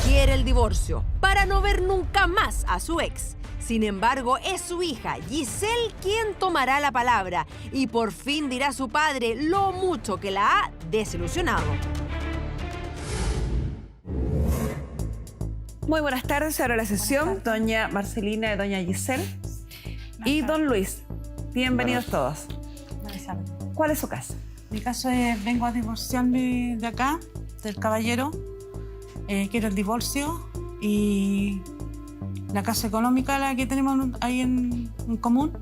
quiere el divorcio para no ver nunca más a su ex. Sin embargo, es su hija, Giselle, quien tomará la palabra y por fin dirá a su padre lo mucho que la ha desilusionado. Muy buenas tardes, se abre la sesión. Doña Marcelina y doña Giselle. Y don Luis. Bienvenidos todos. ¿Cuál es su caso? Mi caso es, vengo a divorciarme de acá, del caballero. Quiero el divorcio y la casa económica, la que tenemos ahí en común,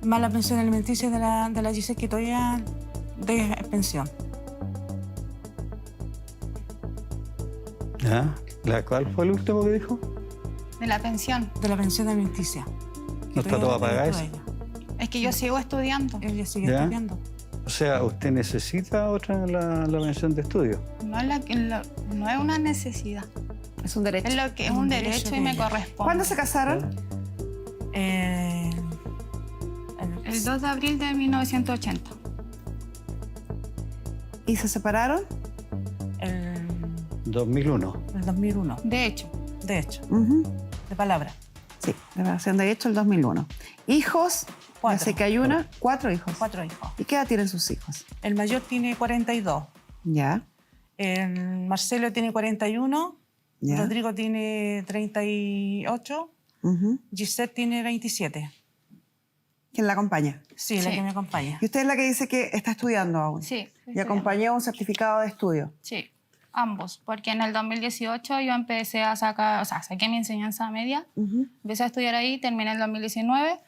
más la pensión alimenticia de la Giselle, que todavía de pensión. ¿Ya? ¿Cuál fue el último que dijo? De la pensión. De la pensión alimenticia. ¿No está toda pagada eso? Es que yo sigo estudiando. Ella sigue ¿Ya? estudiando. O sea, ¿usted necesita la pensión de estudio? No es una necesidad. Es un derecho. Es lo que es un derecho y me corresponde. ¿Cuándo se casaron? El El 2 de abril de 1980. ¿Y se separaron? el 2001. 2001, De hecho, de hecho, Ujú. de palabra. Sí, declaración de hecho el 2001. ¿Hijos? Cuatro. Así que hay una. 4 hijos. 4 hijos. ¿Y qué edad tienen sus hijos? El mayor tiene 42. Ya, El Marcelo tiene 41. ya. Rodrigo tiene 38. Ujú. Giselle tiene 27. ¿Quién la acompaña? Sí, la Sí. que me acompaña. Y usted es la que dice que está estudiando aún. sí. Y acompañó un certificado de estudio. Sí, ambos. Porque en el 2018 yo empecé a sacar, o sea, saqué mi enseñanza media. Ujú. Empecé a estudiar ahí, terminé el 2019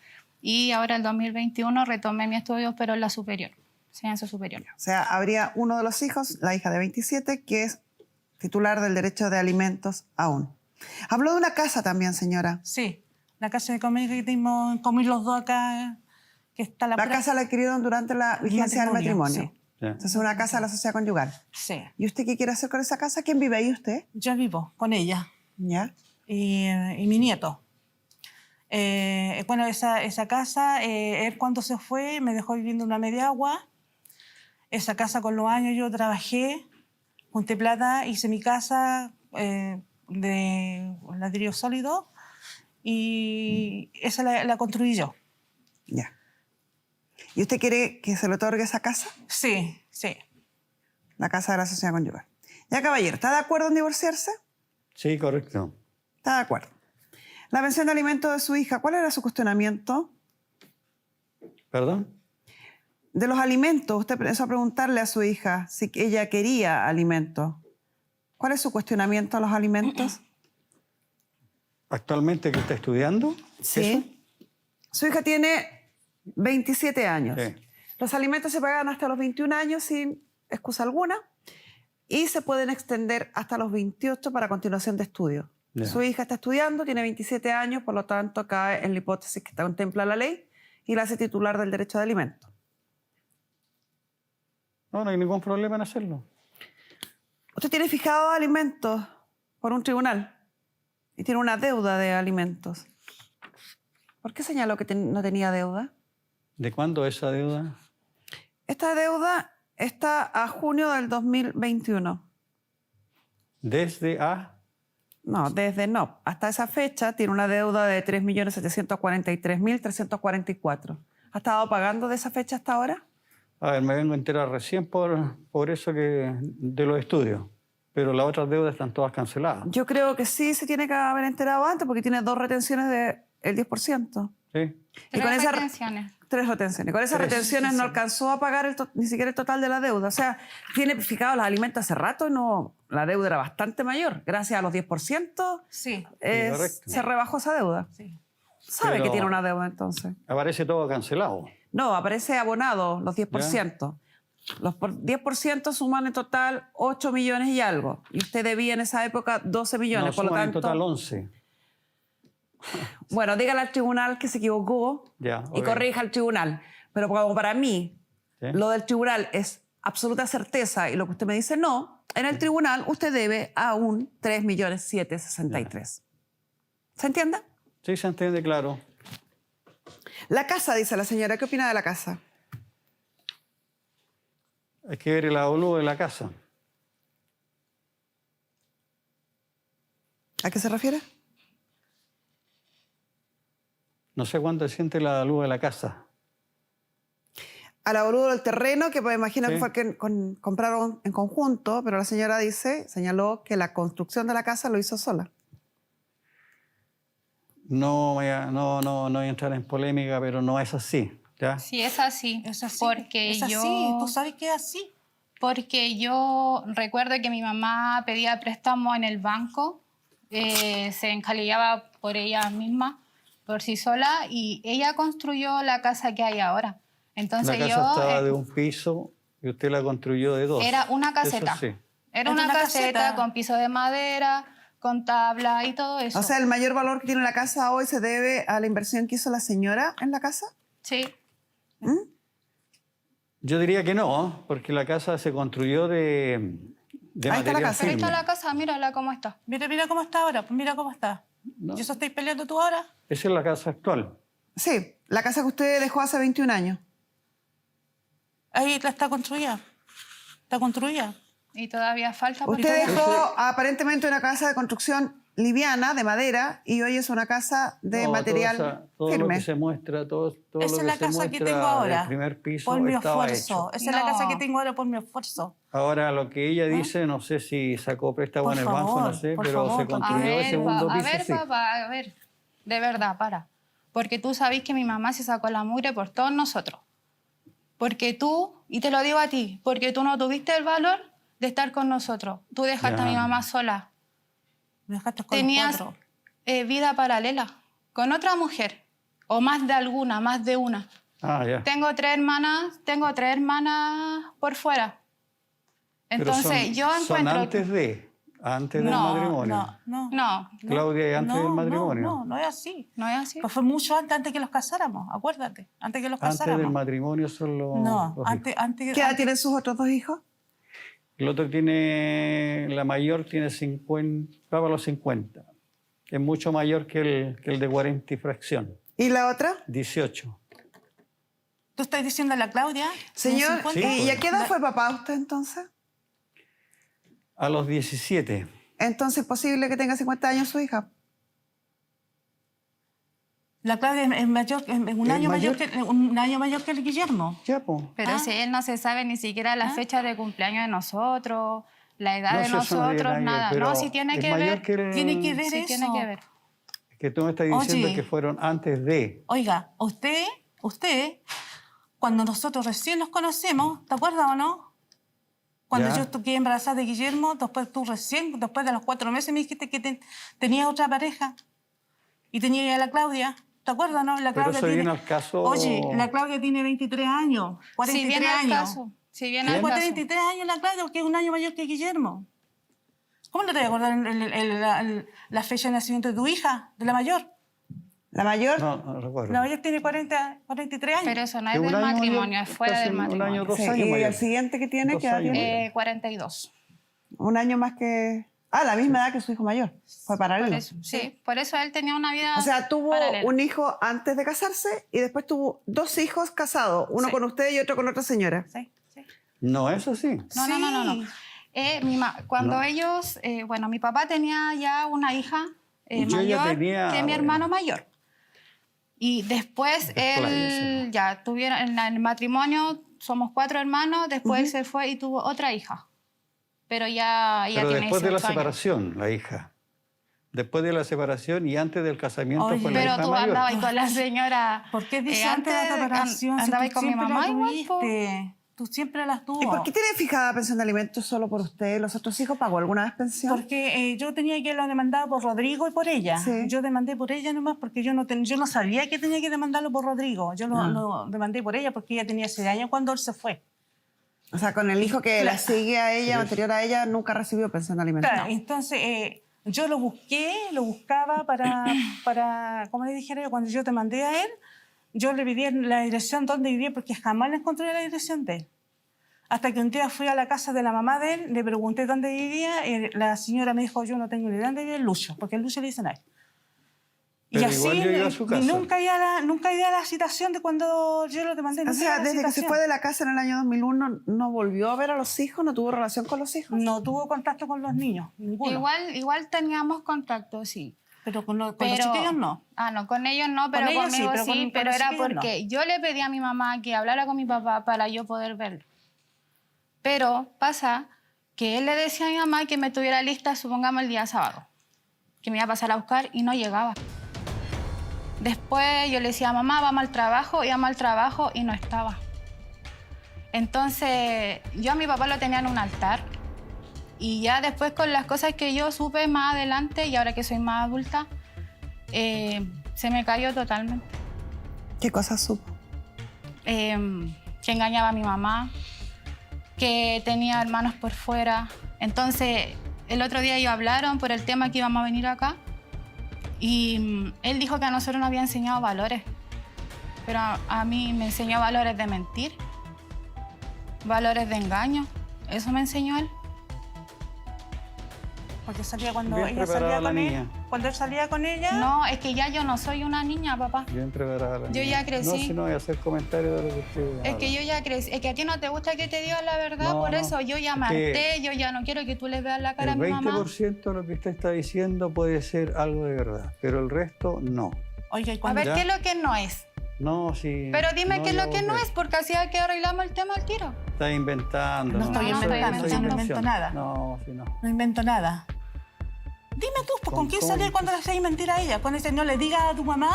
y ahora el 2021 retomé mis estudios, pero en la superior, enseñanza superior. O sea, habría uno de los hijos, la hija de 27, que es titular del derecho de alimentos aún. Habló de una casa también, señora. Sí, la casa de comer que tenemos comí los dos acá, que está La casa la adquirieron durante la vigencia del matrimonio. Sí. Ya. Entonces, una casa de la sociedad conyugal. Sí. ¿Y usted qué quiere hacer con esa casa? ¿Quién vive ahí usted? Yo vivo con ella ¿Ya? y mi nieto. Bueno, esa casa, él cuando se fue me dejó viviendo una media agua. Esa casa con los años yo trabajé, junté plata, hice mi casa de ladrillo sólido y esa la construí yo. Ya. ¿Y usted quiere que se le otorgue esa casa? Sí, sí. La casa de la sociedad conyugal. Ya, caballero, ¿está de acuerdo en divorciarse? Sí, correcto. Está de acuerdo. La pensión de alimentos de su hija, ¿cuál era su cuestionamiento? ¿Perdón? De los alimentos, usted empezó a preguntarle a su hija si ella quería alimentos. ¿Cuál es su cuestionamiento a los alimentos? ¿Actualmente que está estudiando? Sí. Su hija tiene 27 años. Sí. Los alimentos se pagan hasta los 21 años sin excusa alguna y se pueden extender hasta los 28 para continuación de estudio. Ya. Su hija está estudiando, tiene 27 años, por lo tanto cae en la hipótesis que contempla la ley y la hace titular del derecho de alimentos. No hay ningún problema en hacerlo. Usted tiene fijado alimentos por un tribunal y tiene una deuda de alimentos. ¿Por qué señaló que no tenía deuda? ¿De cuándo esa deuda? Esta deuda está a junio del 2021. Desde a... No, hasta esa fecha tiene una deuda de 3.743.344. ¿Ha estado pagando de esa fecha hasta ahora? A ver, me vengo a enterar recién por eso que de los estudios. Pero las otras deudas están todas canceladas. Yo creo que sí se tiene que haber enterado antes porque tiene 2 retenciones del 10%. ¿Sí? Y con esas retenciones. 3 retenciones. Con esas retenciones no alcanzó a pagar ni siquiera el total de la deuda. O sea, tiene fijado los alimentos hace rato y no, la deuda era bastante mayor. Gracias a los 10% Sí, correcto. se rebajó esa deuda. sí. ¿Sabe Pero- que tiene una deuda entonces? Aparece todo cancelado. No, aparece abonado los 10%. Los 10% suman en total 8 millones y algo. Y usted debía en esa época 12 millones. No, por lo suman en tanto, total 11. bueno, dígale al tribunal que se equivocó Ya, y ok. corrija al tribunal. Pero como para mí, ¿Sí? lo del tribunal es absoluta certeza y lo que usted me dice no, en el tribunal usted debe aún 3.763.000. ¿Se entiende? Sí, se entiende, claro. La casa, dice la señora. ¿Qué opina de la casa? Hay que ver el avalúo de la casa. ¿A qué se refiere? No sé cuánto siente la luz de la casa. Al avalúo del terreno, que pues imagino Sí. que fue el que compraron en conjunto, pero la señora señaló que la construcción de la casa lo hizo sola. No voy a entrar en polémica, pero no es así. ¿Ya? Sí, es así. Es así. Porque es así. yo... Tú sabes que es así. Porque yo recuerdo que mi mamá pedía préstamo en el banco, se encalillaba por ella misma, por sí sola, y ella construyó la casa que hay ahora. Entonces La casa estaba de un piso y usted la construyó de dos. era una Eso caseta. sí. Era una caseta con piso de madera, con tabla y todo eso. O sea, el mayor valor que tiene la casa hoy se debe a la inversión que hizo la señora en la casa. sí. Yo diría que no, porque la casa se construyó de Ahí está la material casa. Ahí firme. está la casa, mírala cómo está. Mira cómo está ahora. Pues mira cómo está. No. ¿Y eso estáis peleando tú ahora? Esa es la casa actual. Sí, la casa que usted dejó hace 21 años. Ahí está construida. Está construida. Y todavía falta. porque Usted todavía- dejó aparentemente una casa de construcción liviana, de madera, y hoy es una casa de No, material todo lo firme. que se muestra, todo Esa lo es que la se casa que muestra tengo ahora. del primer piso Por mi estaba esfuerzo. hecho. Esa es la No. casa que tengo ahora por mi esfuerzo. Ahora, lo que ella dice, no sé si sacó préstamo Por en el banco, no favor, sé, por pero favor, se A construyó el ver, segundo a piso, ver, sí. papá, a ver. De verdad, para. Porque tú sabes que mi mamá se sacó la mugre por todos nosotros. Porque tú, y te lo digo a ti, porque tú no tuviste el valor de estar con nosotros. Tú dejaste a mi Ya. mamá sola. Me dejaste con Tenías los 4. vida paralela con otra mujer, o más de alguna, más de una. Ah, ya. Tengo tres hermanas por fuera. Pero Entonces, son, yo son encuentro... antes del No, matrimonio. No, Claudia, y antes del matrimonio. No es así. no es así. Pues fue mucho antes que los casáramos, acuérdate. Antes que los Antes casáramos. del matrimonio son los No, los antes, hijos. antes, ¿Qué edad antes- tienen sus otros dos hijos? El otro la mayor tiene 50, va para los 50. Es mucho mayor que el de 40 y fracción, ¿Y la otra? 18. ¿Tú estás diciendo a la Claudia? Señor, 50? Sí, ¿y a qué edad La- fue papá usted entonces? A los 17. Entonces, ¿es posible que tenga 50 años su hija? La Claudia es mayor, es un ¿Es año mayor mayor? un año mayor que el Guillermo. Ya, pues. Pero Ah. si él no se sabe ni siquiera la fecha de cumpleaños de nosotros, la edad No, de si eso no tiene nosotros, nada que ver, nada. pero No, sí tiene es que mayor ver. que el- Tiene que ver Sí eso. tiene que ver. Que tú me estás diciendo Oye. que fueron antes de. Oiga, usted, cuando nosotros recién nos conocemos, ¿te acuerdas o no? Cuando Ya. yo quedé embarazada de Guillermo, después tú recién, después de los 4 meses me dijiste que tenía otra pareja y tenía a la Claudia. ¿Te acuerdas, no? La Pero Claudia eso tiene... viene al caso. Oye, la Claudia tiene 23 años, Si 43 viene al años. caso. Si viene ¿Quién? al Después de caso. 23 años la Claudia, porque es un año mayor que Guillermo. ¿Cómo no te voy a acordar la fecha de nacimiento de tu hija, de la mayor? ¿La mayor? No recuerdo. La mayor tiene 43 años. Pero eso no Que es un del año matrimonio, mayor, es fuera casi del un año, matrimonio. 2 Sí, años ¿y mayor. el siguiente que tiene? 2 ¿Qué edad años tiene? mayor. 42. Un año más que... Ah, la misma edad que su hijo mayor. Fue paralelo. Por eso, sí, por eso él tenía una vida O sea, tuvo paralela. un hijo antes de casarse y después tuvo 2 hijos casados, uno Sí. con usted y otro con otra señora. Sí, sí. No, eso sí. No. Cuando No. ellos, bueno, mi papá tenía ya una hija Yo ya mayor tenía, que mi hermano mayor. Y después él Despláyese. ya tuvieron en el matrimonio, somos 4 hermanos, después él se fue y tuvo otra hija. Pero ya Pero tiene después de la 18 años. separación, la hija. Después de la separación y antes del casamiento Oye, fue la Pero hija tú mayor. andabas ahí con la señora. ¿Por qué dices antes de la separación? Si Andaba ahí tú con mi siempre mamá la igual, po. tuviste. Tú siempre las tuvo. ¿Y por qué tiene fijada pensión de alimentos solo por usted? ¿Los otros hijos pagó alguna vez pensión? Porque yo tenía que lo demandar por Rodrigo y por ella. Sí. Yo demandé por ella nomás porque yo no sabía que tenía que demandarlo por Rodrigo. Yo lo demandé por ella porque ella tenía 6 años cuando él se fue. O sea, con el hijo que la sigue a ella, Sí. anterior a ella, nunca recibió pensión de alimentos. Claro, entonces yo lo buscaba para, como le dijera yo, cuando yo te mandé a él, yo le pedí la dirección donde vivía porque jamás le encontré la dirección de él. Hasta que un día fui a la casa de la mamá de él, le pregunté dónde vivía y la señora me dijo, yo no tengo ni idea dónde vive el Lucho, porque el Lucho le dicen a él. Pero y así, igual yo iba a su casa. nunca iba a la citación de cuando yo lo demandé. O nunca iba sea, a la desde que se citación. fue de la casa en el año 2001, ¿no volvió a ver a los hijos? ¿No tuvo relación con los hijos? No tuvo contacto con los niños, ninguno. Igual teníamos contacto, sí. Pero con los Pero, chiquillos no. Ah, no, con ellos no, pero ellos sí, conmigo pero sí. con Pero los era chiquillos no. porque yo le pedí a mi mamá que hablara con mi papá para yo poder verlo. Pero pasa que él le decía a mi mamá que me tuviera lista, supongamos, el día sábado. Que me iba a pasar a buscar y no llegaba. Después yo le decía, mamá, vamos al trabajo, íbamos al trabajo y no estaba. Entonces, yo a mi papá lo tenía en un altar. Y ya después con las cosas que yo supe más adelante, y ahora que soy más adulta, se me cayó totalmente. ¿Qué cosas supo? Que engañaba a mi mamá, que tenía hermanos por fuera. Entonces, el otro día ellos hablaron por el tema que íbamos a venir acá. Y él dijo que a nosotros nos había enseñado valores. Pero a mí me enseñó valores de mentir, valores de engaño. Eso me enseñó él. Porque salía cuando Bien ella preparada salía la con niña. él. Cuando él salía con ella. No, es que ya yo no soy una niña, papá. Bien preparada. la Yo niña. ya crecí. No, si no voy a hacer comentarios de lo que usted Es que habla. yo ya crecí. Es que a ti no te gusta que te diga la verdad, No, por no. eso yo ya me Es que harté, yo ya no quiero que tú le veas la cara a El mi mamá. 20% de lo que usted está diciendo puede ser algo de verdad, pero el resto no. Oiga, y A cuando ver, ¿Ya? ¿qué es lo que no es? No, sí. Pero dime qué es ya lo que no volveré. es, porque así es que arreglamos el tema al tiro. Está inventando. No estoy eso inventando, es yo no invención. invento nada. No, sí, no. No invento nada. Dime tú, pues, ¿con quién ¿Cómo? salir cuando le hacéis mentir a ella? Cuando dice, no le digas a tu mamá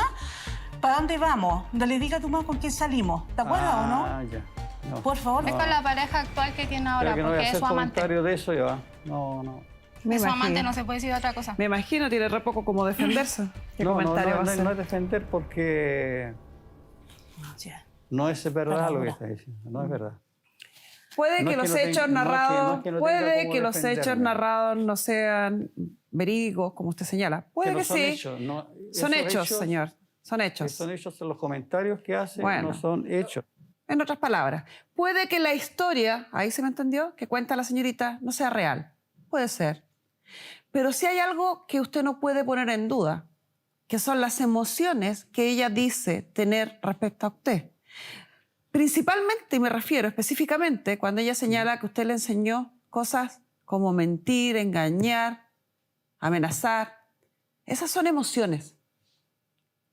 para dónde vamos. No le digas a tu mamá con quién salimos. ¿Te acuerdas o no? Ah, ya. No. Por favor. Es con la pareja actual que tiene ahora, Creo que no voy a porque es hacer su amante. comentario de eso ya. No, no. Me Es su amante, imagino. no se puede decir otra cosa. Me imagino, tiene re poco como defenderse. ¿Qué No, comentario va a no, hacer? no es defender porque Ya. no es verdad lo que Ahora. está diciendo. No es verdad. Puede No que es que los no hechos tenga- no es que- narrados, no es que no tenga puede cómo que los hechos defenderme. narrados no sean verídicos, como usted señala. Puede que, no son sí. hechos. No, Son esos hechos, señor. Son hechos. Son hechos en los comentarios que hace, Bueno. no son hechos. En otras palabras, puede que la historia, ahí se me entendió, que cuenta la señorita, no sea real. Puede ser. Pero sí hay algo que usted no puede poner en duda, que son las emociones que ella dice tener respecto a usted. Principalmente, y me refiero específicamente, cuando ella señala que usted le enseñó cosas como mentir, engañar, amenazar. Esas son emociones.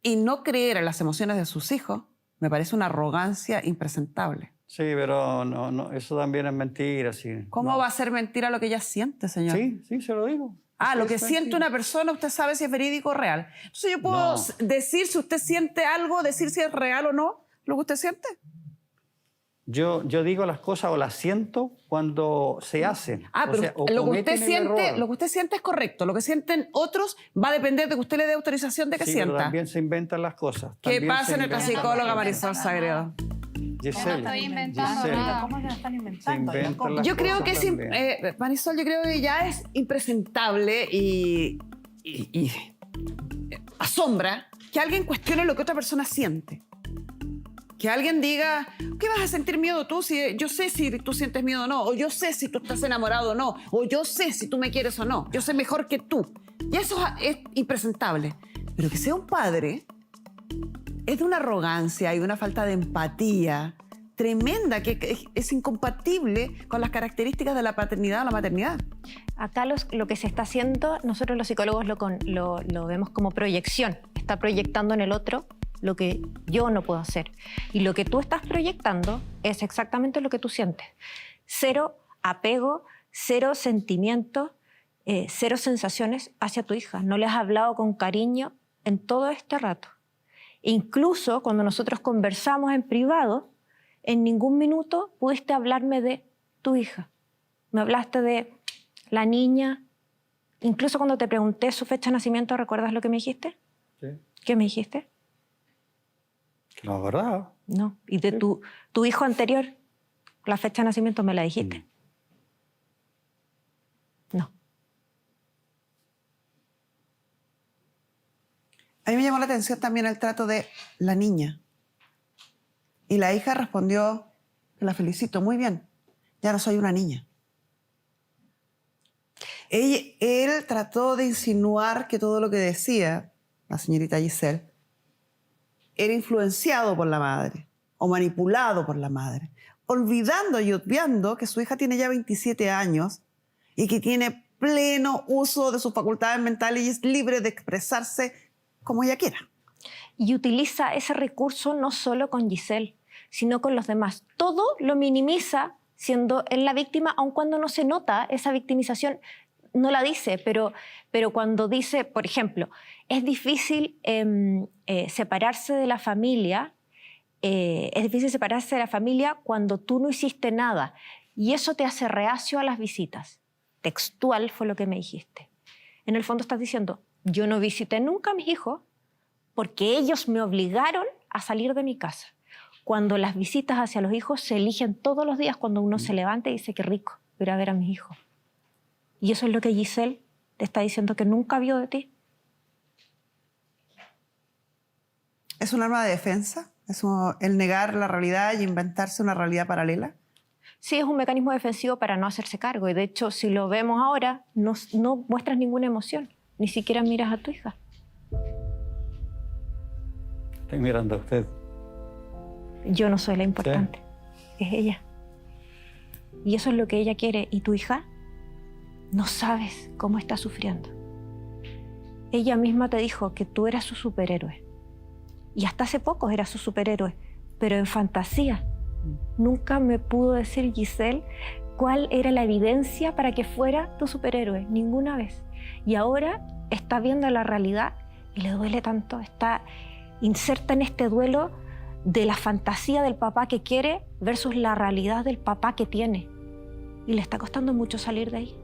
Y no creer en las emociones de sus hijos me parece una arrogancia impresentable. Sí, pero no, eso también es mentira. Sí. ¿Cómo No. va a ser mentira lo que ella siente, señor? Sí, se lo digo. Ah, lo Es que siente mentira. una persona, usted sabe si es verídico o real. Entonces yo puedo No. decir si usted siente algo, decir si es real o no, lo que usted siente. Yo digo las cosas o las siento cuando se hacen. Ah, O pero sea, o lo que usted cometen el siente, error. lo que usted siente es correcto. Lo que sienten otros va a depender de que usted le dé autorización de que Sí, pero sienta. también se inventan las cosas. ¿Qué También pasa se nuestra inventan las psicóloga cosas. Marisol Sagredo? Giselle, No estoy inventando Giselle, nada. ¿Cómo se la están se inventando? inventan las Yo creo cosas que es, también. Marisol, yo creo que ya es impresentable y asombra que alguien cuestione lo que otra persona siente. Que alguien diga, ¿qué vas a sentir miedo tú? Si yo sé si tú sientes miedo o no, o yo sé si tú estás enamorado o no, o yo sé si tú me quieres o no, yo sé mejor que tú. Y eso es impresentable. Pero que sea un padre es de una arrogancia y de una falta de empatía tremenda que es incompatible con las características de la paternidad o la maternidad. Acá lo que se está haciendo, nosotros los psicólogos lo vemos como proyección. Está proyectando en el otro lo que yo no puedo hacer. Y lo que tú estás proyectando es exactamente lo que tú sientes. Cero apego, cero sentimientos, cero sensaciones hacia tu hija. No le has hablado con cariño en todo este rato. Incluso cuando nosotros conversamos en privado, en ningún minuto pudiste hablarme de tu hija. Me hablaste de la niña. Incluso cuando te pregunté su fecha de nacimiento, ¿recuerdas lo que me dijiste? Sí, ¿Qué me dijiste? que la verdad. No. ¿Y de tu hijo anterior, la fecha de nacimiento, me la dijiste? No. A mí me llamó la atención también el trato de la niña. Y la hija respondió, la felicito, muy bien, ya no soy una niña. Él trató de insinuar que todo lo que decía la señorita Giselle, era influenciado por la madre o manipulado por la madre, olvidando y obviando que su hija tiene ya 27 años y que tiene pleno uso de sus facultades mentales y es libre de expresarse como ella quiera. Y utiliza ese recurso no solo con Giselle, sino con los demás. Todo lo minimiza siendo él la víctima, aun cuando no se nota esa victimización. No la dice, pero cuando dice, por ejemplo, es difícil separarse de la familia, cuando tú no hiciste nada y eso te hace reacio a las visitas. Textual fue lo que me dijiste. En el fondo estás diciendo, yo no visité nunca a mis hijos porque ellos me obligaron a salir de mi casa. Cuando las visitas hacia los hijos se eligen todos los días cuando uno se levanta y dice, qué rico ir a ver a mis hijos. Y eso es lo que Giselle te está diciendo que nunca vio de ti. ¿Es un arma de defensa? ¿Es el negar la realidad y inventarse una realidad paralela? Sí, es un mecanismo defensivo para no hacerse cargo. Y de hecho, si lo vemos ahora, no muestras ninguna emoción. Ni siquiera miras a tu hija. Estoy mirando a usted. Yo no soy la importante. Sí. Es ella. Y eso es lo que ella quiere. ¿Y tu hija? No sabes cómo está sufriendo. Ella misma te dijo que tú eras su superhéroe. Y hasta hace poco eras su superhéroe. Pero en fantasía. Nunca me pudo decir Giselle cuál era la evidencia para que fuera tu superhéroe. Ninguna vez. Y ahora está viendo la realidad y le duele tanto. Está inserta en este duelo de la fantasía del papá que quiere versus la realidad del papá que tiene. Y le está costando mucho salir de ahí.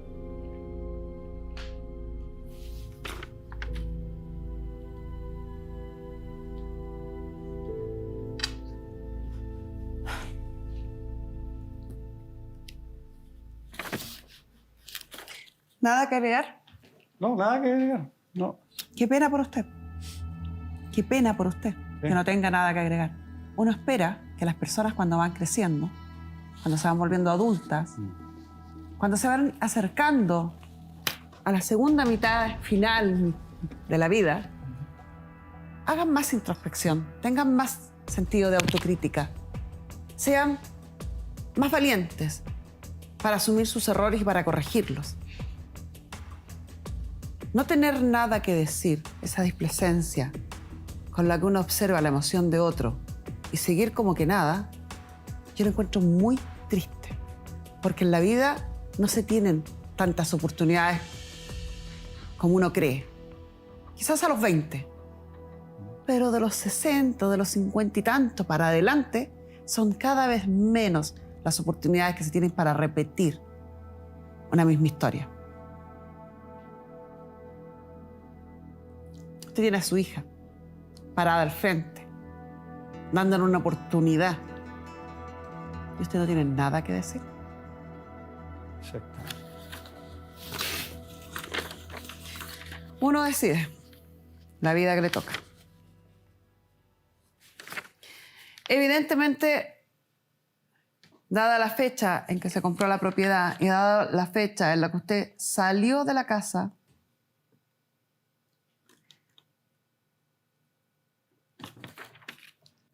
¿Nada que agregar? No, nada que agregar. No. Qué pena por usted. Qué pena por usted que no tenga nada que agregar. Uno espera que las personas cuando van creciendo, cuando se van volviendo adultas, cuando se van acercando a la segunda mitad final de la vida, hagan más introspección, tengan más sentido de autocrítica, sean más valientes para asumir sus errores y para corregirlos. No tener nada que decir, esa displicencia con la que uno observa la emoción de otro y seguir como que nada, yo lo encuentro muy triste. Porque en la vida no se tienen tantas oportunidades como uno cree. Quizás a los 20, pero de los 60, de los 50 y tantos para adelante, son cada vez menos las oportunidades que se tienen para repetir una misma historia. Usted tiene a su hija parada al frente, dándole una oportunidad. Y usted no tiene nada que decir. Exacto. Uno decide la vida que le toca. Evidentemente, dada la fecha en que se compró la propiedad y dada la fecha en la que usted salió de la casa,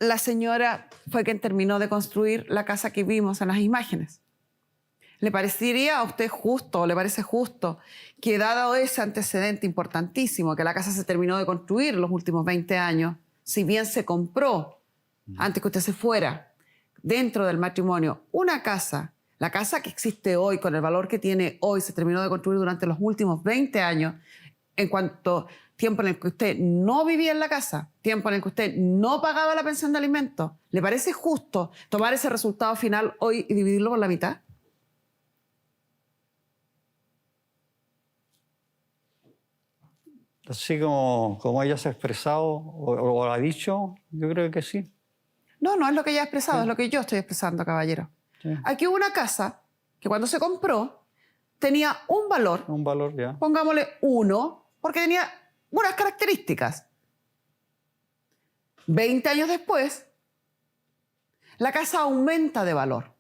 la señora fue quien terminó de construir la casa que vimos en las imágenes. ¿Le parecería a usted justo o le parece justo que, dado ese antecedente importantísimo, que la casa se terminó de construir en los últimos 20 años, si bien se compró antes que usted se fuera, dentro del matrimonio, una casa, la casa que existe hoy, con el valor que tiene hoy, se terminó de construir durante los últimos 20 años, en cuanto tiempo en el que usted no vivía en la casa, tiempo en el que usted no pagaba la pensión de alimentos, ¿le parece justo tomar ese resultado final hoy y dividirlo por la mitad? Así como ella se ha expresado o ha dicho, yo creo que sí. No, no es lo que ella ha expresado, es lo que yo estoy expresando, caballero. Sí. Aquí hubo una casa que cuando se compró tenía un valor, Un valor ya. pongámosle 1, porque tenía unas características. 20 años después, la casa aumenta de valor,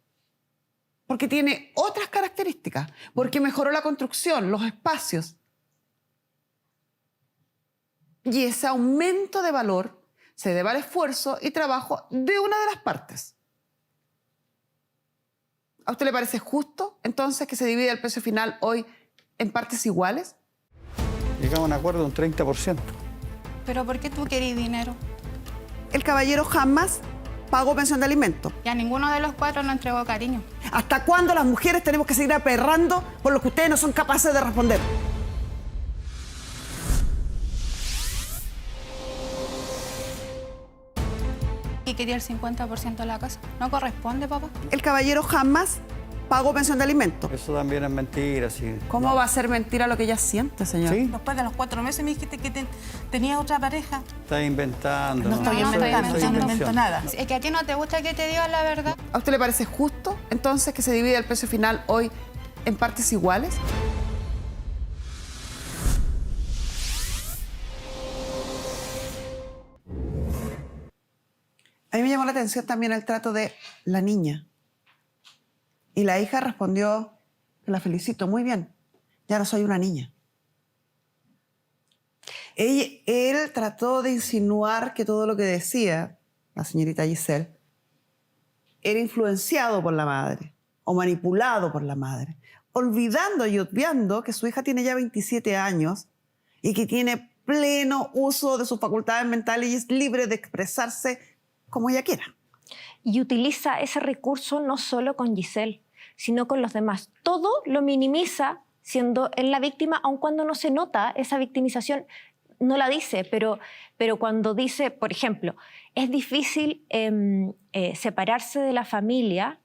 porque tiene otras características, porque mejoró la construcción, los espacios. Y ese aumento de valor se debe al esfuerzo y trabajo de una de las partes. ¿A usted le parece justo, entonces, que se divida el precio final hoy en partes iguales? Llegamos a un acuerdo de un 30%. ¿Pero por qué tú querés dinero? El caballero jamás pagó pensión de alimentos. Ya ninguno de los cuatro nos entregó cariño. ¿Hasta cuándo las mujeres tenemos que seguir aperrando por lo que ustedes no son capaces de responder? Y quería el 50% de la casa. ¿No corresponde, papá? El caballero jamás pagó pensión de alimentos. Eso también es mentira, sí. ¿Cómo va a ser mentira lo que ella siente, señor? ¿Sí? Después de los 4 meses me dijiste que tenía otra pareja. Estás inventando. No estoy no inventando, estoy no invento nada. Es que a ti no te gusta que te digan la verdad. ¿A usted le parece justo, entonces, que se divida el precio final hoy en partes iguales? A mí me llamó la atención también el trato de la niña. Y la hija respondió, la felicito, muy bien, ya no soy una niña. Él trató de insinuar que todo lo que decía la señorita Giselle era influenciado por la madre o manipulado por la madre, olvidando y obviando que su hija tiene ya 27 años y que tiene pleno uso de sus facultades mentales y es libre de expresarse como ella quiera. Y utiliza ese recurso no solo con Giselle, sino con los demás. Todo lo minimiza siendo él la víctima, aun cuando no se nota esa victimización. No la dice, pero cuando dice, por ejemplo, es difícil separarse de la familia,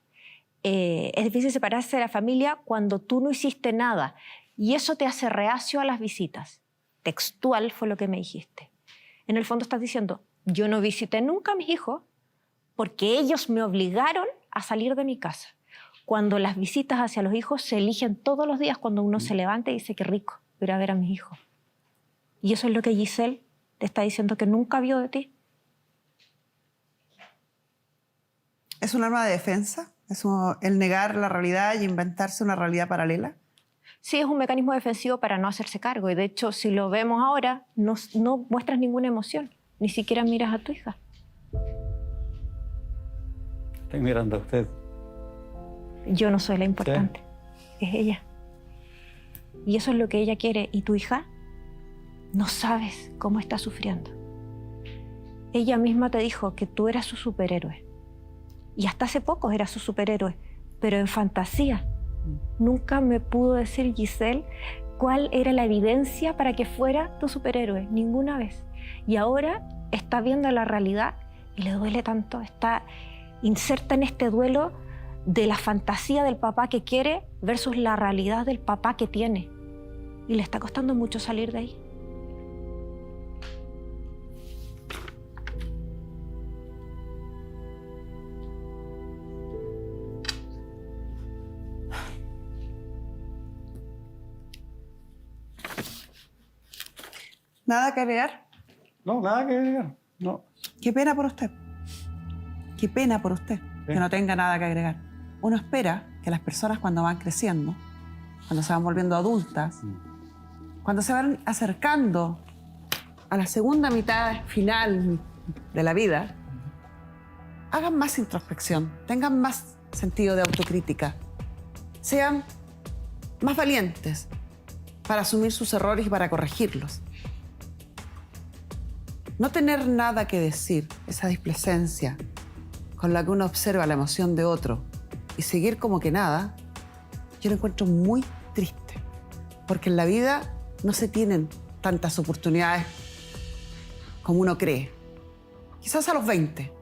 cuando tú no hiciste nada y eso te hace reacio a las visitas. Textual fue lo que me dijiste. En el fondo estás diciendo, yo no visité nunca a mis hijos porque ellos me obligaron a salir de mi casa. Cuando las visitas hacia los hijos se eligen todos los días, cuando uno se levanta y dice, qué rico ir a ver a mis hijos. Y eso es lo que Giselle te está diciendo que nunca vio de ti. ¿Es un arma de defensa? ¿Es el negar la realidad y inventarse una realidad paralela? Sí, es un mecanismo defensivo para no hacerse cargo. Y de hecho, si lo vemos ahora, no muestras ninguna emoción. Ni siquiera miras a tu hija. Estoy mirando a usted. Yo no soy la importante. ¿Sí? Es ella. Y eso es lo que ella quiere. ¿Y tu hija? No sabes cómo está sufriendo. Ella misma te dijo que tú eras su superhéroe. Y hasta hace poco eras su superhéroe. Pero en fantasía. Nunca me pudo decir Giselle cuál era la evidencia para que fuera tu superhéroe. Ninguna vez. Y ahora está viendo la realidad y le duele tanto. Está inserta en este duelo de la fantasía del papá que quiere versus la realidad del papá que tiene. Y le está costando mucho salir de ahí. ¿Nada que agregar? No, nada que agregar. No. Qué pena por usted. Qué pena por usted que no tenga nada que agregar. Uno espera que las personas cuando van creciendo, cuando se van volviendo adultas, cuando se van acercando a la segunda mitad final de la vida, hagan más introspección, tengan más sentido de autocrítica, sean más valientes para asumir sus errores y para corregirlos. No tener nada que decir, esa displicencia con la que uno observa la emoción de otro y seguir como que nada, yo lo encuentro muy triste. Porque en la vida no se tienen tantas oportunidades como uno cree. Quizás a los 20,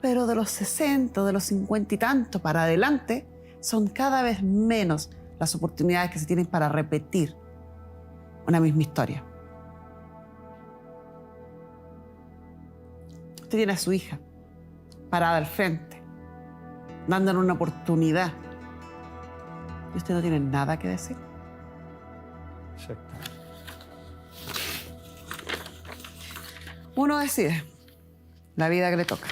pero de los 60, de los 50 y tanto para adelante, son cada vez menos las oportunidades que se tienen para repetir una misma historia. Usted tiene a su hija parada al frente, dándole una oportunidad. Y usted no tiene nada que decir. Exacto. Uno decide la vida que le toca.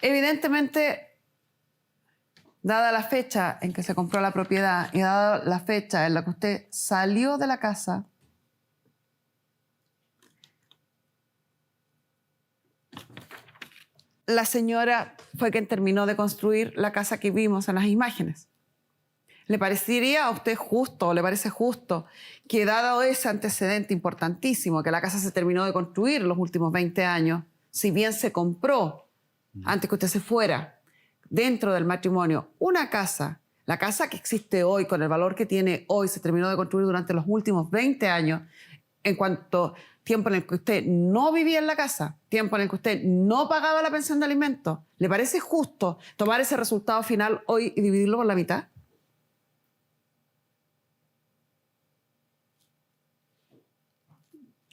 Evidentemente, dada la fecha en que se compró la propiedad y dada la fecha en la que usted salió de la casa, la señora fue quien terminó de construir la casa que vimos en las imágenes. ¿Le parecería a usted justo, o le parece justo, que dado ese antecedente importantísimo, que la casa se terminó de construir en los últimos 20 años, si bien se compró antes que usted se fuera, dentro del matrimonio, una casa, la casa que existe hoy, con el valor que tiene hoy, se terminó de construir durante los últimos 20 años, en cuanto tiempo en el que usted no vivía en la casa, tiempo en el que usted no pagaba la pensión de alimentos, ¿le parece justo tomar ese resultado final hoy y dividirlo por la mitad?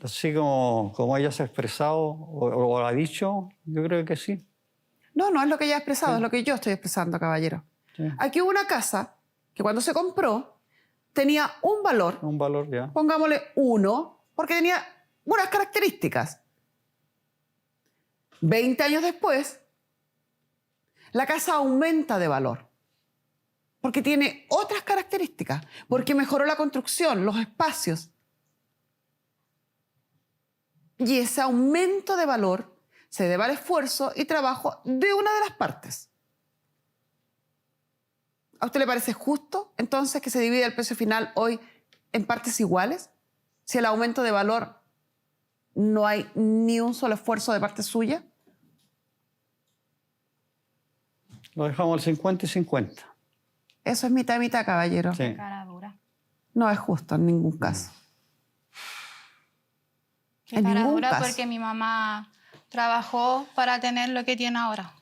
Así como ella se ha expresado o lo ha dicho, yo creo que sí. No, no es lo que ella ha expresado, es lo que yo estoy expresando, caballero. Sí. Aquí hubo una casa que cuando se compró tenía un valor, Un valor ya. pongámosle 1, porque tenía unas características. 20 años después, la casa aumenta de valor, porque tiene otras características, porque mejoró la construcción, los espacios. Y ese aumento de valor se debe al esfuerzo y trabajo de una de las partes. ¿A usted le parece justo, entonces, que se divida el precio final hoy en partes iguales? Si el aumento de valor no hay ni un solo esfuerzo de parte suya. Lo dejamos al 50 y 50. Eso es mitad y mitad, caballero. Sí. Cara dura. No es justo en ningún caso. Qué En cara ningún dura caso. porque mi mamá trabajó para tener lo que tiene ahora.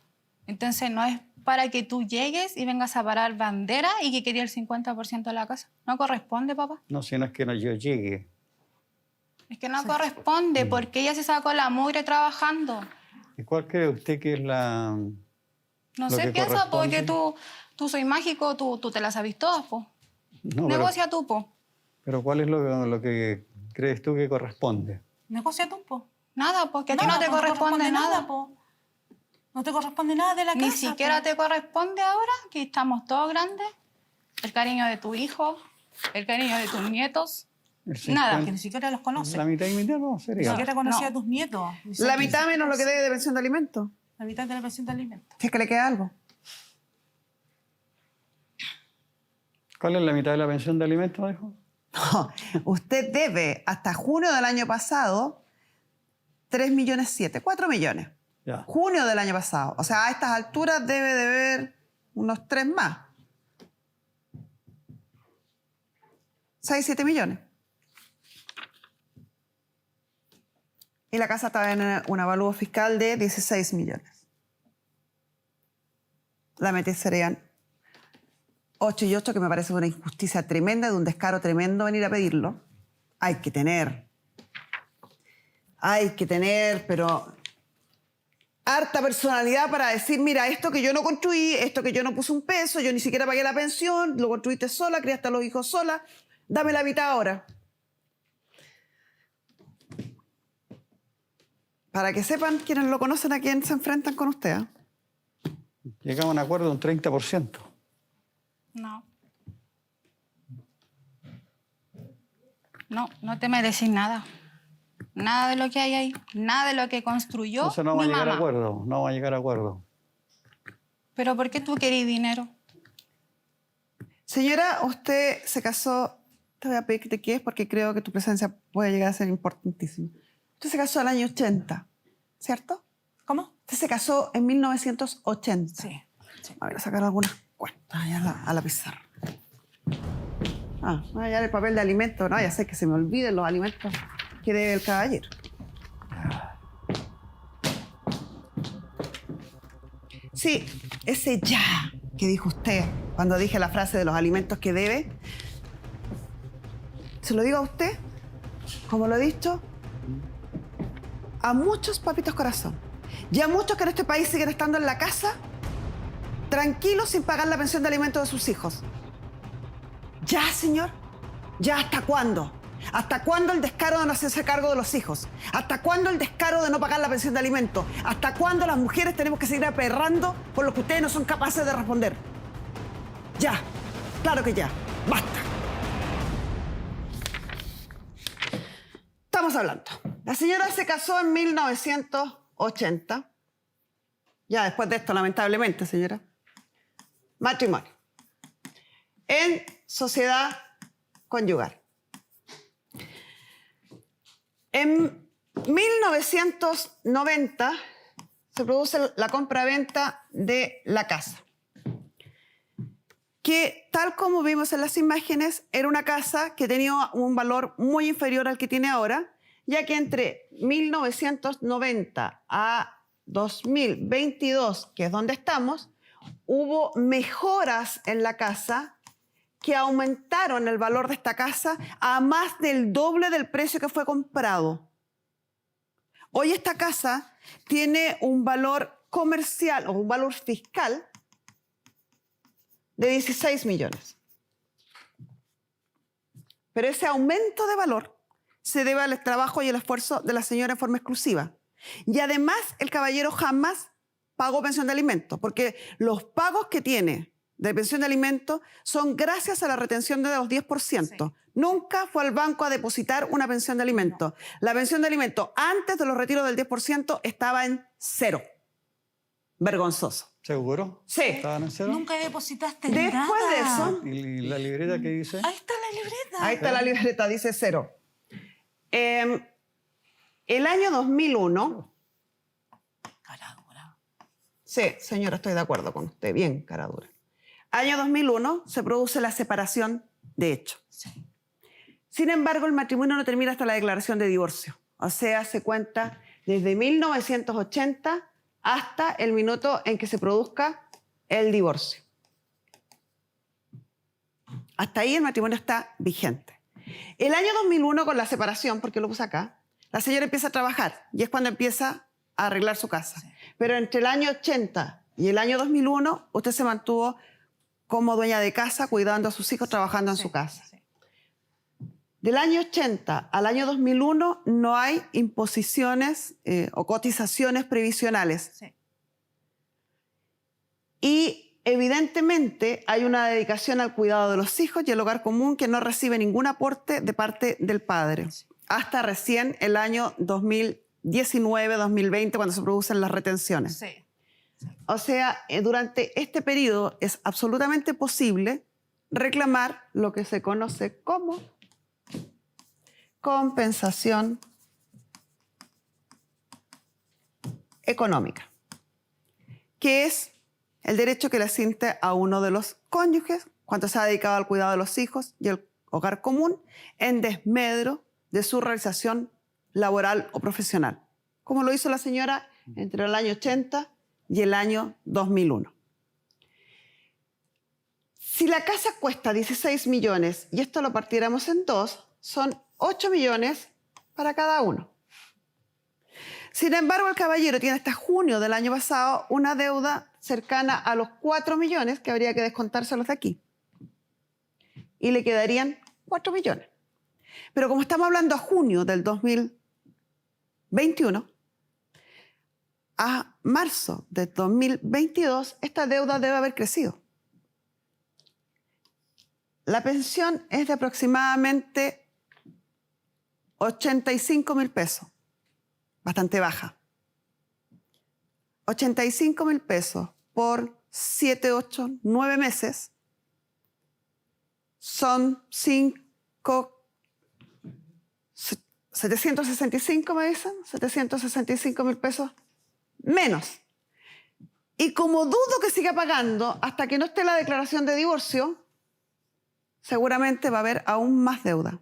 Entonces no es para que tú llegues y vengas a parar bandera y que quería el 50% de la casa. No corresponde, papá. No, si no es que no, yo llegue. Es que no corresponde porque ella se sacó la mugre trabajando. ¿Y cuál cree usted que es la...? No Lo sé, que piensa porque corresponde. tú soy mágico, tú te las sabes todas, po. No, Negocia tú, po. pero ¿cuál es lo que crees tú que corresponde? Negocia tú, po. Nada, porque a ti Nada, no te po, corresponde nada. po. No te corresponde nada de la Ni casa. siquiera po. te corresponde ahora, que estamos todos grandes. El cariño de tu hijo, el cariño de tus nietos. El Nada, 50. Que ni siquiera los conoce. La mitad y mitad no Ni sería. siquiera conocía No. a tus nietos. Ni La siquiera- mitad menos lo que debe de pensión de alimentos. La mitad de la pensión de alimentos. Si es que le queda algo. ¿Cuál es la mitad de la pensión de alimentos, dijo? No, usted debe hasta junio del año pasado 3,7 millones, 4 millones. Ya. Junio del año pasado. O sea, a estas alturas debe deber unos 3 más. 6, 7 millones. Y la casa está en un avalúo fiscal de 16 millones. La meta serían 8 y 8, que me parece una injusticia tremenda, de un descaro tremendo venir a pedirlo. Hay que tener, pero harta personalidad para decir, mira, esto que yo no construí, esto que yo no puse un peso, yo ni siquiera pagué la pensión, lo construiste sola, criaste a los hijos sola, dame la mitad ahora. Para que sepan quienes lo conocen a quién se enfrentan con usted. ¿Eh? Llegamos a un acuerdo de un 30%. No. No te mereces nada. Nada de lo que hay ahí. Nada de lo que construyó Entonces no vamos a mi llegar a mamá. acuerdo. No vamos a llegar a acuerdo. ¿Pero por qué tú querés dinero? Señora, usted se casó, te voy a pedir que te quedes porque creo que tu presencia puede llegar a ser importantísima. Usted se casó en el año 80, ¿cierto? ¿Cómo? Usted se casó en 1980. Sí. A ver, a sacar algunas cuentas allá a la pizarra. Ya el papel de alimentos. No, ya sé que se me olviden los alimentos que debe el caballero. Sí, ese ya que dijo usted cuando dije la frase de los alimentos que debe, se lo digo a usted, como lo he dicho, a muchos papitos corazón y a muchos que en este país siguen estando en la casa tranquilos sin pagar la pensión de alimentos de sus hijos. Ya, señor. ¿Ya hasta cuándo? ¿Hasta cuándo el descaro de no hacerse cargo de los hijos? ¿Hasta cuándo el descaro de no pagar la pensión de alimentos? ¿Hasta cuándo las mujeres tenemos que seguir aperrando por lo que ustedes no son capaces de responder? Ya, claro que ya. Basta. Estamos hablando. La señora se casó en 1980. Ya después de esto, lamentablemente, señora. Matrimonio. En sociedad conyugal. En 1990 se produce la compra-venta de la casa, que tal como vimos en las imágenes, era una casa que tenía un valor muy inferior al que tiene ahora, ya que entre 1990 a 2022, que es donde estamos, hubo mejoras en la casa que aumentaron el valor de esta casa a más del doble del precio que fue comprado. Hoy esta casa tiene un valor comercial o un valor fiscal de 16 millones. Pero ese aumento de valor se debe al trabajo y el esfuerzo de la señora en forma exclusiva. Y además el caballero jamás pagó pensión de alimentos, porque los pagos que tiene de pensión de alimentos son gracias a la retención de los 10%. Sí. Nunca fue al banco a depositar una pensión de alimentos. No. La pensión de alimentos antes de los retiros del 10% estaba en 0. Vergonzoso. ¿Seguro? Sí. ¿Estaban en 0? Nunca depositaste Después nada. de eso... ¿Y la libreta qué dice? Ahí está la libreta. Ahí está la libreta, dice 0. El año 2001... Cara dura. Sí, señora, estoy de acuerdo con usted. Bien, cara dura. Año 2001 se produce la separación de hecho. Sí. Sin embargo, el matrimonio no termina hasta la declaración de divorcio. O sea, se cuenta desde 1980 hasta el minuto en que se produzca el divorcio. Hasta ahí el matrimonio está vigente. El año 2001, con la separación, porque lo puse acá, la señora empieza a trabajar y es cuando empieza a arreglar su casa. Sí. Pero entre el año 80 y el año 2001, usted se mantuvo como dueña de casa, cuidando a sus hijos, trabajando en su casa. Sí. Del año 80 al año 2001 no hay imposiciones o cotizaciones previsionales. Sí. Y evidentemente hay una dedicación al cuidado de los hijos y el hogar común que no recibe ningún aporte de parte del padre. Sí. Hasta recién el año 2019-2020, cuando se producen las retenciones. Sí. O sea, durante este periodo es absolutamente posible reclamar lo que se conoce como compensación económica, que es el derecho que le asiste a uno de los cónyuges cuando se ha dedicado al cuidado de los hijos y el hogar común en desmedro de su realización laboral o profesional, como lo hizo la señora entre el año 80 y el año 2001. Si la casa cuesta 16 millones y esto lo partiéramos en dos, son 8 millones para cada uno. Sin embargo, el caballero tiene hasta junio del año pasado una deuda cercana a los 4 millones que habría que descontárselos de aquí. Y le quedarían 4 millones. Pero como estamos hablando a junio del 2021, a marzo de 2022, esta deuda debe haber crecido. La pensión es de aproximadamente 85.000 pesos, bastante baja. 85.000 pesos por 7, 8, 9 meses son 765, me dicen, 765.000 pesos menos. Y como dudo que siga pagando hasta que no esté la declaración de divorcio, seguramente va a haber aún más deuda.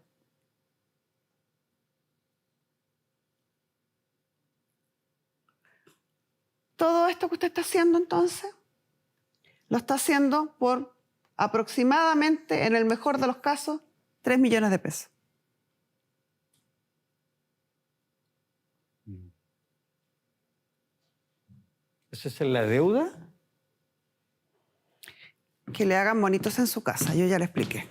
Todo esto que usted está haciendo entonces, lo está haciendo por aproximadamente, en el mejor de los casos, 3 millones de pesos. ¿Esa es la deuda? Que le hagan bonitos en su casa, yo ya le expliqué.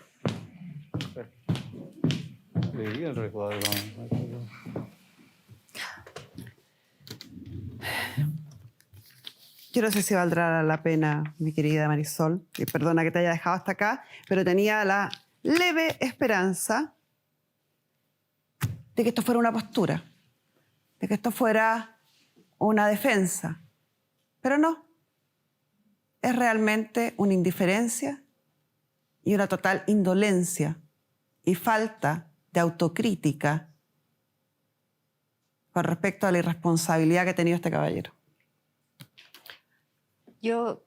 Leí el recuadro. Yo no sé si valdrá la pena, mi querida Marisol, y perdona que te haya dejado hasta acá, pero tenía la leve esperanza de que esto fuera una postura, de que esto fuera una defensa. Pero no, es realmente una indiferencia y una total indolencia y falta de autocrítica con respecto a la irresponsabilidad que ha tenido este caballero. Yo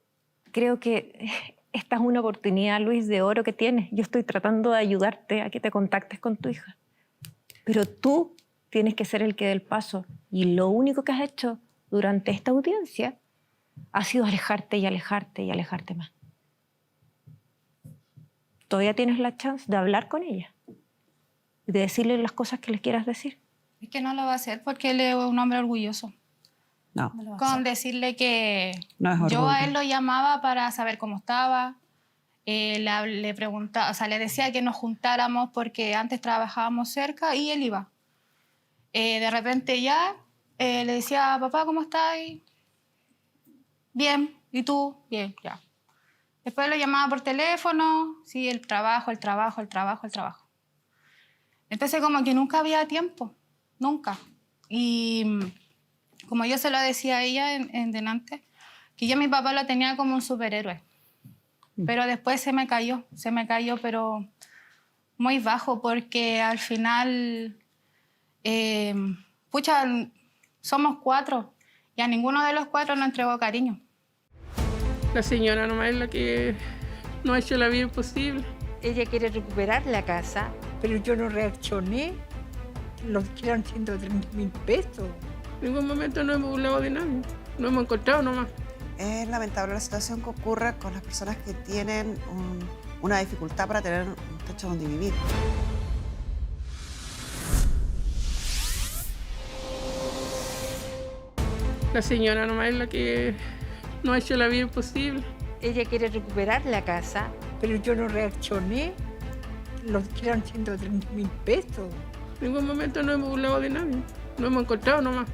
creo que esta es una oportunidad, Luis, de oro que tienes. Yo estoy tratando de ayudarte a que te contactes con tu hija. Pero tú tienes que ser el que dé el paso. Y lo único que has hecho durante esta audiencia ha sido alejarte y alejarte y alejarte más. Todavía tienes la chance de hablar con ella y de decirle las cosas que le quieras decir. Es que no lo va a hacer porque él es un hombre orgulloso. No, No lo va a Con hacer. decirle que no es yo orgullo. a él lo llamaba para saber cómo estaba. Le preguntaba, o sea, le decía que nos juntáramos porque antes trabajábamos cerca y él iba. De repente ya le decía, papá, ¿cómo estás? Bien. ¿Y tú? Bien, ya. Después lo llamaba por teléfono, sí, el trabajo. Entonces como que nunca había tiempo, nunca. Y como yo se lo decía a ella en delante, que yo a mi papá lo tenía como un superhéroe. Pero después se me cayó, pero muy bajo, porque al final, pucha, somos 4 y a ninguno de los 4 nos entregó cariño. La señora nomás es la que no ha hecho la vida imposible. Ella quiere recuperar la casa, pero yo no reaccioné. Los quedaron 130.000 pesos. En ningún momento no hemos burlado de nadie. No hemos encontrado nomás. Es lamentable la situación que ocurre con las personas que tienen una dificultad para tener un techo donde vivir. La señora nomás es la que no ha hecho la vida imposible. Ella quiere recuperar la casa, pero yo no reaccioné. Los quedaron 130.000 pesos. En ningún momento no hemos burlado de nadie. No hemos encontrado nomás.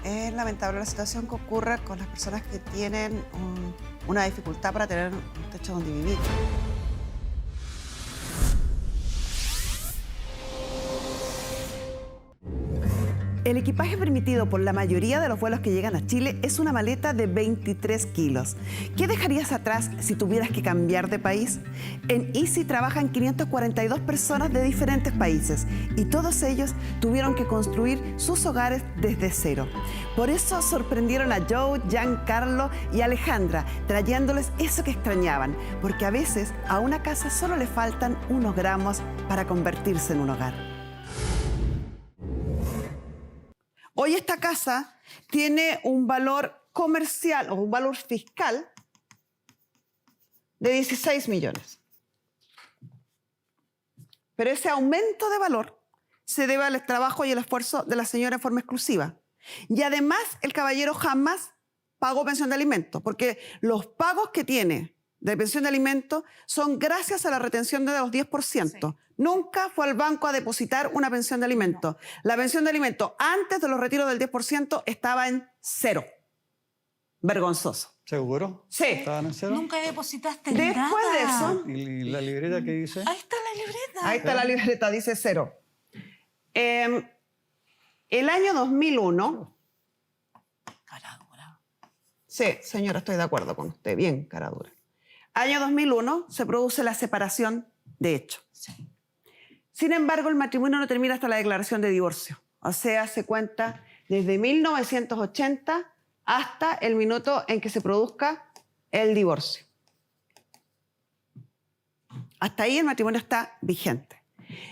Es lamentable la situación que ocurre con las personas que tienen una dificultad para tener un techo donde vivir. El equipaje permitido por la mayoría de los vuelos que llegan a Chile es una maleta de 23 kilos. ¿Qué dejarías atrás si tuvieras que cambiar de país? En Easy trabajan 542 personas de diferentes países y todos ellos tuvieron que construir sus hogares desde cero. Por eso sorprendieron a Joe, Giancarlo y Alejandra, trayéndoles eso que extrañaban, porque a veces a una casa solo le faltan unos gramos para convertirse en un hogar. Hoy esta casa tiene un valor comercial o un valor fiscal de 16 millones. Pero ese aumento de valor se debe al trabajo y el esfuerzo de la señora en forma exclusiva. Y además el caballero jamás pagó pensión de alimentos, porque los pagos que tiene de pensión de alimentos son gracias a la retención de los 10%. Sí. Nunca fue al banco a depositar una pensión de alimentos. No. La pensión de alimentos antes de los retiros del 10% estaba en 0. Vergonzoso. ¿Seguro? Sí. ¿Estaban en 0? Nunca depositaste Después nada. de eso... ¿Y la libreta qué dice? Ahí está la libreta. Ahí está la libreta, dice 0. El año 2001... Cara dura. Sí, señora, estoy de acuerdo con usted. Bien, cara dura. Año 2001 se produce la separación de hecho. Sí. Sin embargo, el matrimonio no termina hasta la declaración de divorcio. O sea, se cuenta desde 1980 hasta el minuto en que se produzca el divorcio. Hasta ahí el matrimonio está vigente.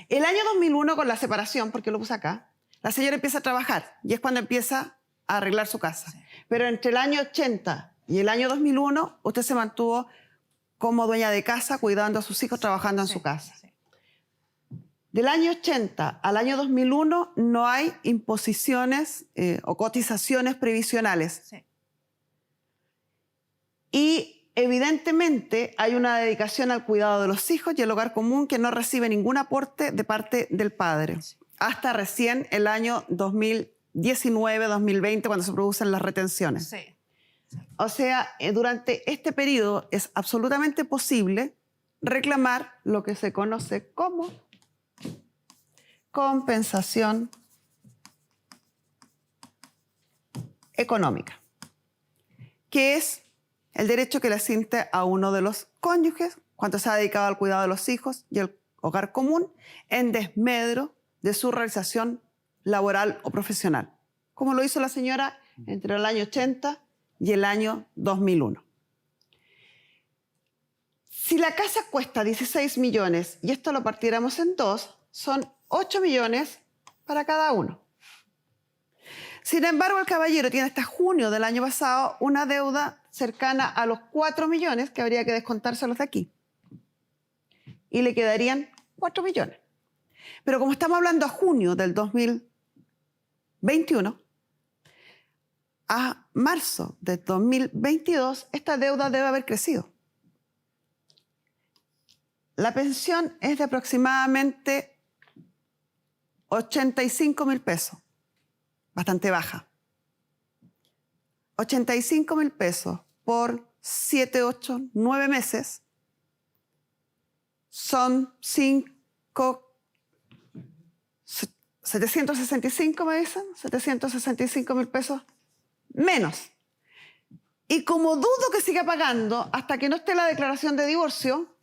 El año 2001, con la separación, porque lo puse acá, la señora empieza a trabajar y es cuando empieza a arreglar su casa. Sí. Pero entre el año 80 y el año 2001, usted se mantuvo como dueña de casa, cuidando a sus hijos, trabajando en su casa. Sí. Del año 80 al año 2001 no hay imposiciones o cotizaciones previsionales. Sí. Y evidentemente hay una dedicación al cuidado de los hijos y el hogar común que no recibe ningún aporte de parte del padre. Sí. Hasta recién el año 2019-2020 cuando se producen las retenciones. Sí. O sea, durante este periodo es absolutamente posible reclamar lo que se conoce como compensación económica, que es el derecho que le asiste a uno de los cónyuges cuando se ha dedicado al cuidado de los hijos y el hogar común en desmedro de su realización laboral o profesional, como lo hizo la señora entre el año 80 y el año 2001. Si la casa cuesta 16 millones y esto lo partiéramos en dos, son 8 millones para cada uno. Sin embargo, el caballero tiene hasta junio del año pasado una deuda cercana a los 4 millones que habría que descontárselos de aquí. Y le quedarían 4 millones. Pero como estamos hablando a junio del 2021, a marzo de 2022, esta deuda debe haber crecido. La pensión es de aproximadamente 85.000 pesos, bastante baja. 85.000 pesos por 7, 8, 9 meses son 765, me dicen, 765.000 pesos menos. Y como dudo que siga pagando hasta que no esté la declaración de divorcio,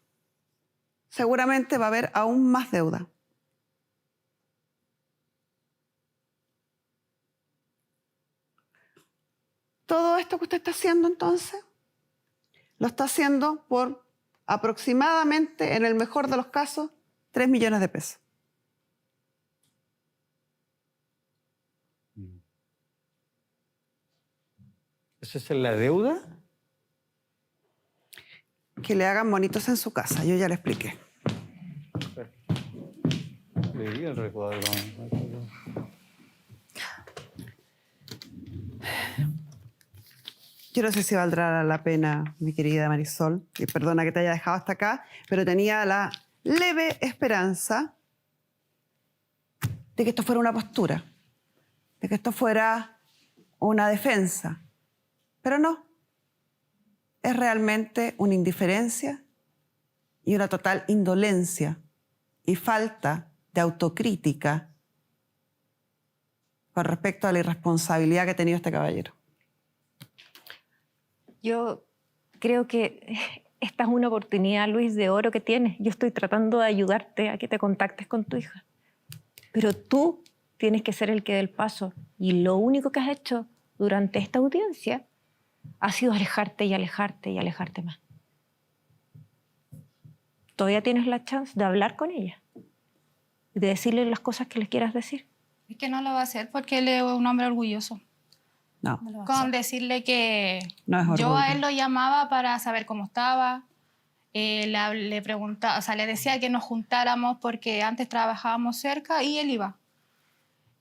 seguramente va a haber aún más deuda. Todo esto que usted está haciendo entonces, lo está haciendo por aproximadamente, en el mejor de los casos, 3 millones de pesos. ¿Esa es la deuda? Que le hagan bonitos en su casa, yo ya le expliqué. Leí el recuadro. Yo no sé si valdrá la pena, mi querida Marisol, y perdona que te haya dejado hasta acá, pero tenía la leve esperanza de que esto fuera una postura, de que esto fuera una defensa. Pero no. Es realmente una indiferencia y una total indolencia y falta de autocrítica con respecto a la irresponsabilidad que ha tenido este caballero. Yo creo que esta es una oportunidad, Luis, de oro que tienes. Yo estoy tratando de ayudarte a que te contactes con tu hija. Pero tú tienes que ser el que dé el paso. Y lo único que has hecho durante esta audiencia ha sido alejarte y alejarte y alejarte más. Todavía tienes la chance de hablar con ella y de decirle las cosas que le quieras decir. Es que no lo va a hacer porque él es un hombre orgulloso. No. Con decirle que No es yo orgullo. a él lo llamaba para saber cómo estaba. Le preguntaba, o sea, le decía que nos juntáramos porque antes trabajábamos cerca y él iba.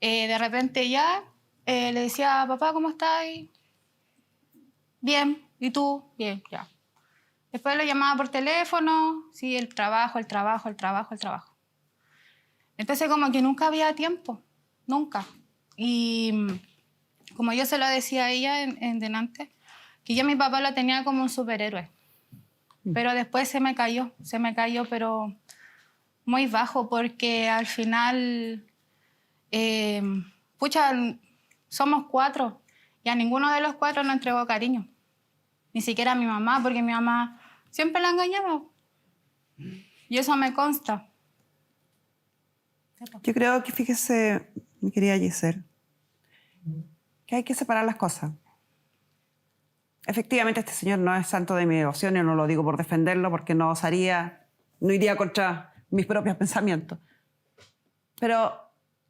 De repente ya le decía, papá, ¿cómo estás? Bien. ¿Y tú? Bien, ya. Después lo llamaba por teléfono. Sí, el trabajo. Entonces como que nunca había tiempo. Nunca. Y como yo se lo decía a ella en delante, que yo a mi papá lo tenía como un superhéroe. Pero después se me cayó, pero muy bajo, porque al final, somos 4 y a ninguno de los 4 nos entregó cariño. Ni siquiera a mi mamá, porque mi mamá siempre la engañaba. Y eso me consta. Yo creo que, fíjese, mi querida Giselle, que hay que separar las cosas. Efectivamente, este señor no es santo de mi devoción, y no lo digo por defenderlo, porque no iría contra mis propios pensamientos. Pero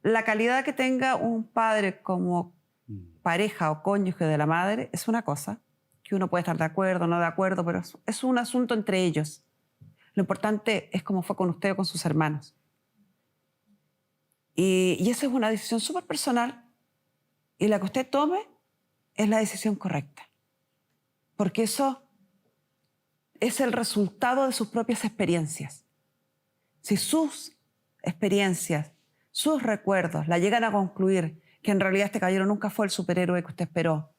la calidad que tenga un padre como pareja o cónyuge de la madre es una cosa, que uno puede estar de acuerdo o no de acuerdo, pero es un asunto entre ellos. Lo importante es cómo fue con usted o con sus hermanos. Y esa es una decisión súper personal, y la que usted tome es la decisión correcta. Porque eso es el resultado de sus propias experiencias. Si sus experiencias, sus recuerdos la llegan a concluir que en realidad este caballero nunca fue el superhéroe que usted esperó,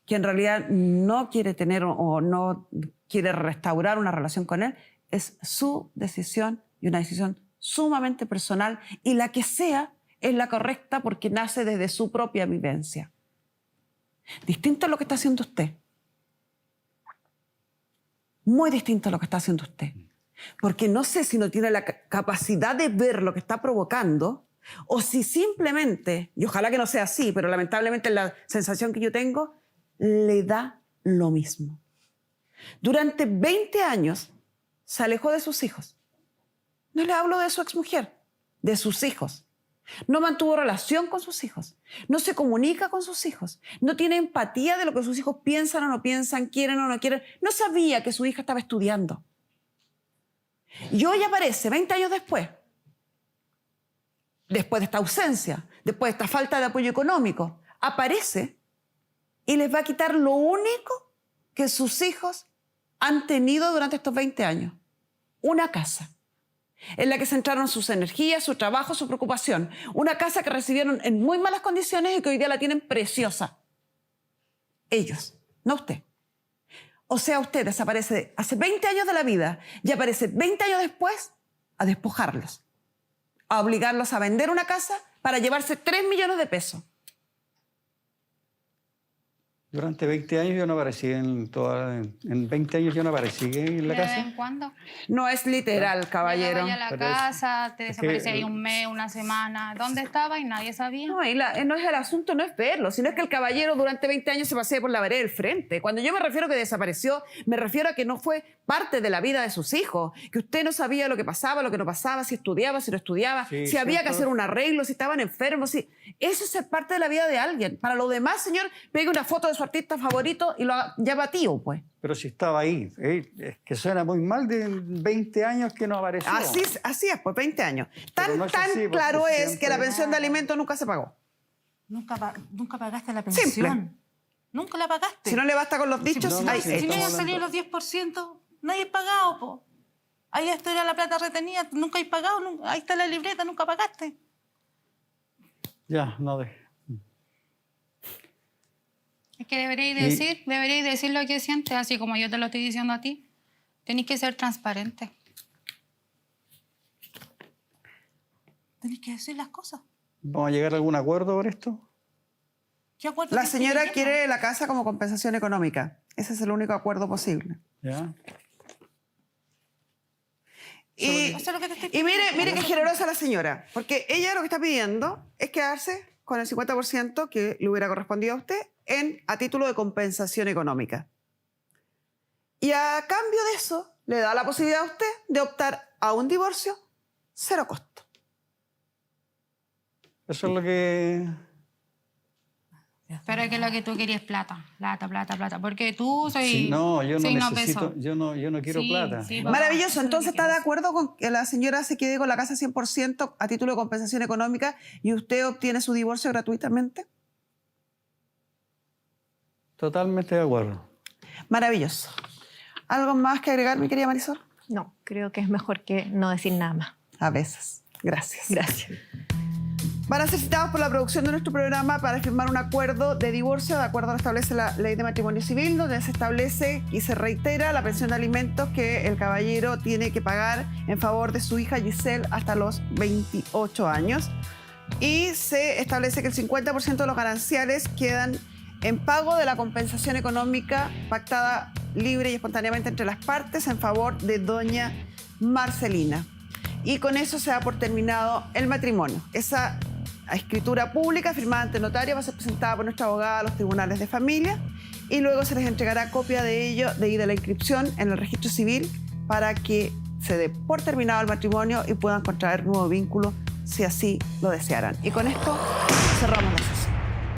que en realidad no quiere tener o no quiere restaurar una relación con él, es su decisión y una decisión sumamente personal, y la que sea es la correcta porque nace desde su propia vivencia. Distinto a lo que está haciendo usted. Muy distinto a lo que está haciendo usted. Porque no sé si no tiene la capacidad de ver lo que está provocando, o si simplemente, y ojalá que no sea así, pero lamentablemente la sensación que yo tengo, le da lo mismo. Durante 20 años se alejó de sus hijos. No le hablo de su exmujer, de sus hijos. No mantuvo relación con sus hijos. No se comunica con sus hijos. No tiene empatía de lo que sus hijos piensan o no piensan, quieren o no quieren. No sabía que su hija estaba estudiando. Y hoy aparece, 20 años después de esta ausencia, después de esta falta de apoyo económico, aparece y les va a quitar lo único que sus hijos han tenido durante estos 20 años. Una casa en la que centraron sus energías, su trabajo, su preocupación. Una casa que recibieron en muy malas condiciones y que hoy día la tienen preciosa. Ellos, no usted. O sea, usted desaparece hace 20 años de la vida y aparece 20 años después a despojarlos, a obligarlos a vender una casa para llevarse 3 millones de pesos. Durante 20 años yo no aparecí en 20 años yo no aparecí en la ¿De vez casa. en cuando? No es literal, caballero. Llegaba ya a la Pero es- casa, te es desaparecía que- ahí un mes, una semana. ¿Dónde estaba? Y nadie sabía. No, y no es el asunto, no es verlo, sino es que el caballero durante 20 años se pasea por la vereda del frente. Cuando yo me refiero a que desapareció, me refiero a que no fue parte de la vida de sus hijos, que usted no sabía lo que pasaba, lo que no pasaba, si estudiaba, si no estudiaba, Sí, si había que cierto. hacer un arreglo, si estaban enfermos. Eso es ser parte de la vida de alguien. Para lo demás, señor, pegue una foto de su artista favorito y lo llama tío, pues. Pero si estaba ahí. Es que suena muy mal de 20 años que no apareció. Así es, pues 20 años. Tan no es así, porque claro es siempre- que la pensión de alimentos nunca se pagó. Nunca pagaste la pensión. Simple. Nunca la pagaste. Si no le basta con los dichos, no, ahí sí, Si está. no estamos haya salido los 10%, nadie ha pagado, po. Ahí esto era la plata retenida, nunca hay pagado, ahí está la libreta, nunca pagaste. Ya, no de. Es que deberíais Y- decir lo que sientes, así como yo te lo estoy diciendo a ti. Tenéis que ser transparente. Tenés que decir las cosas. ¿Vamos a llegar a algún acuerdo por esto? ¿Qué acuerdo La te estoy señora diciendo? quiere la casa como compensación económica. Ese es el único acuerdo posible. ¿Ya? Y, Eso es lo que te estoy y mire pidiendo. qué generosa la señora, porque ella lo que está pidiendo es quedarse con el 50% que le hubiera correspondido a usted a título de compensación económica. Y a cambio de eso, le da la posibilidad a usted de optar a un divorcio cero costo. Eso es lo que. Pero es que lo que tú querías es plata. Plata. Porque tú soy. Sí, no, yo no signo necesito. peso. Yo no quiero Sí, plata. sí, No. papá. Maravilloso. eso es lo Entonces, que ¿está de quieres. acuerdo con que la señora se quede con la casa 100% a título de compensación económica y usted obtiene su divorcio gratuitamente? Totalmente de acuerdo. Maravilloso. ¿Algo más que agregar, mi querida Marisol? No, creo que es mejor que no decir nada más. A veces. Gracias. Gracias. Van a ser citados por la producción de nuestro programa para firmar un acuerdo de divorcio, de acuerdo a lo que establece la Ley de Matrimonio Civil, donde se establece y se reitera la pensión de alimentos que el caballero tiene que pagar en favor de su hija Giselle hasta los 28 años. Y se establece que el 50% de los gananciales quedan en pago de la compensación económica pactada libre y espontáneamente entre las partes en favor de doña Marcelina. Y con eso se da por terminado el matrimonio. Esa escritura pública firmada ante notario va a ser presentada por nuestra abogada a los tribunales de familia y luego se les entregará copia de ello de ir a la inscripción en el registro civil para que se dé por terminado el matrimonio y puedan contraer nuevo vínculo si así lo desearan. Y con esto cerramos la sesión.